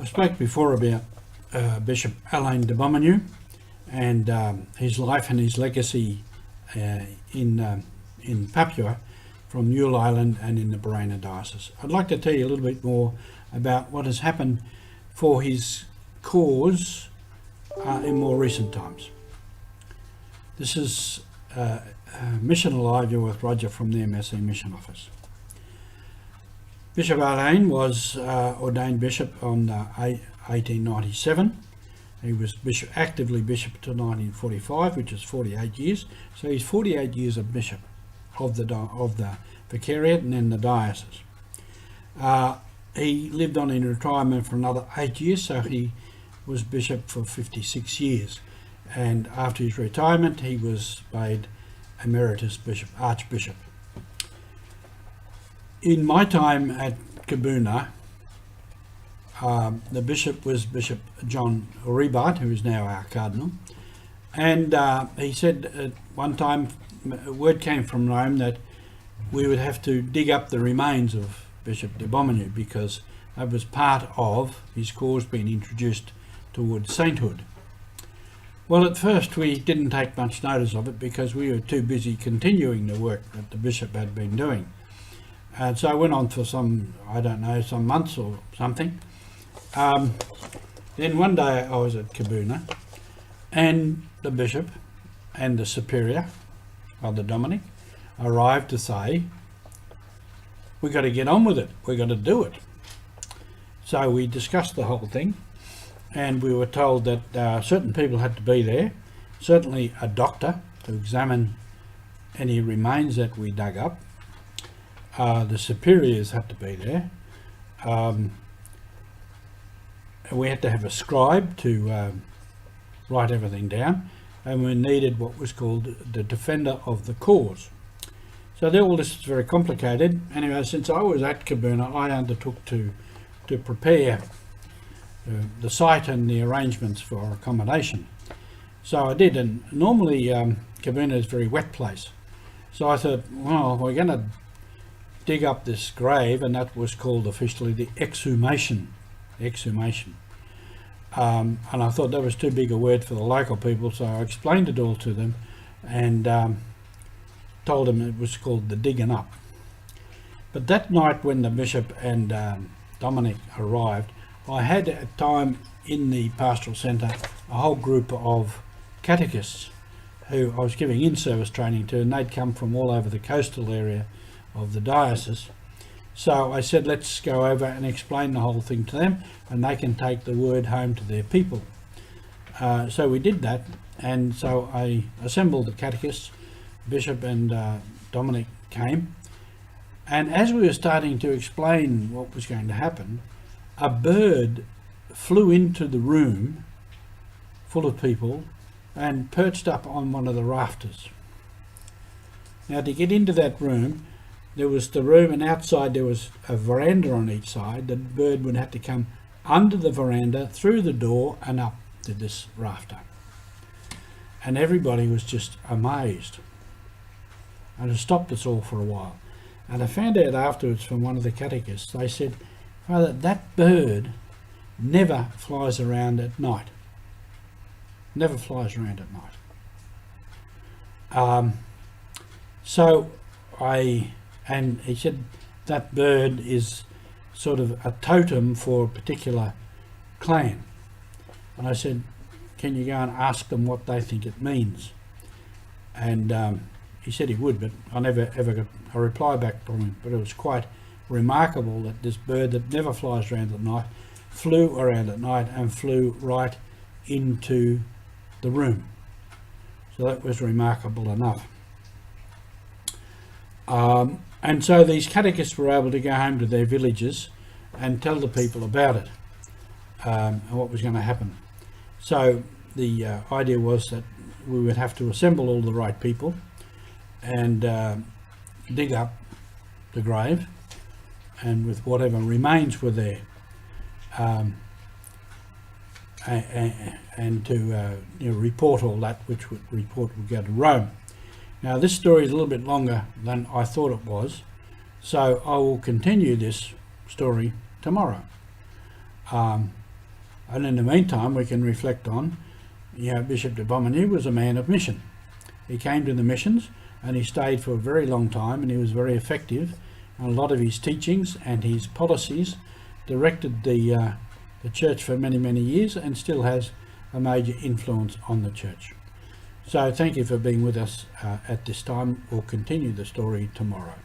spoke before about Bishop Alain de Beaumanoux and his life and his legacy in Papua from Newell Island and in the Barana Diocese. I'd like to tell you a little bit more about what has happened for his cause in more recent times. This is Mission Alive. You're with Roger from the MSC Mission Office. Bishop Alain was ordained bishop on 1897. He was actively bishop till 1945, which is 48 years. So he's 48 years of bishop of the vicariate and then the diocese. He lived on in retirement for another 8 years, so he was bishop for 56 years. And after his retirement, he was made emeritus bishop, archbishop. In my time at Kabuna, the bishop was Bishop John Rebart, who is now our cardinal, and he said at one time, word came from Rome that we would have to dig up the remains of Bishop de Beaumanoux because that was part of his cause being introduced towards sainthood. Well, at first we didn't take much notice of it because we were too busy continuing the work that the bishop had been doing. And so I went on for some months or something. Then one day I was at Kabuna and the bishop and the superior, Father Dominic, arrived to say, we've got to get on with it, we've got to do it. So we discussed the whole thing and we were told that certain people had to be there, certainly a doctor to examine any remains that we dug up. The superiors had to be there. We had to have a scribe to write everything down, and we needed what was called the defender of the cause. So all this is very complicated. Anyway, since I was at Kabuna, I undertook to prepare the site and the arrangements for accommodation. So I did, and normally Kabuna is a very wet place. So I thought, well, we're going to dig up this grave, and that was called officially the exhumation. And I thought that was too big a word for the local people, so I explained it all to them and told them it was called the digging up. But that night when the bishop and Dominic arrived, I had at time in the pastoral centre a whole group of catechists who I was giving in-service training to, and they'd come from all over the coastal area of the diocese. So I said, let's go over and explain the whole thing to them and they can take the word home to their people. So we did that, and so I assembled the catechists. Bishop and Dominic came, and as we were starting to explain what was going to happen, a bird flew into the room full of people and perched up on one of the rafters. Now, to get into that room, there was the room, and outside there was a veranda on each side. The bird would have to come under the veranda, through the door and up to this rafter. And everybody was just amazed. And it stopped us all for a while. And I found out afterwards from one of the catechists, they said, Father, that bird never flies around at night. Never flies around at night. And he said that bird is sort of a totem for a particular clan. And I said, can you go and ask them what they think it means? And he said he would, but I never ever got a reply back from him. But it was quite remarkable that this bird that never flies around at night flew around at night and flew right into the room. So that was remarkable enough. And so these catechists were able to go home to their villages and tell the people about it and what was going to happen. So the idea was that we would have to assemble all the right people and dig up the grave, and with whatever remains were there, and to report all that, which report would go to Rome. Now this story is a little bit longer than I thought it was, so I will continue this story tomorrow. And in the meantime, we can reflect on, Bishop de Bomigny was a man of mission. He came to the missions and he stayed for a very long time, and he was very effective. And a lot of his teachings and his policies directed the church for many, many years, and still has a major influence on the church. So thank you for being with us at this time. We'll continue the story tomorrow.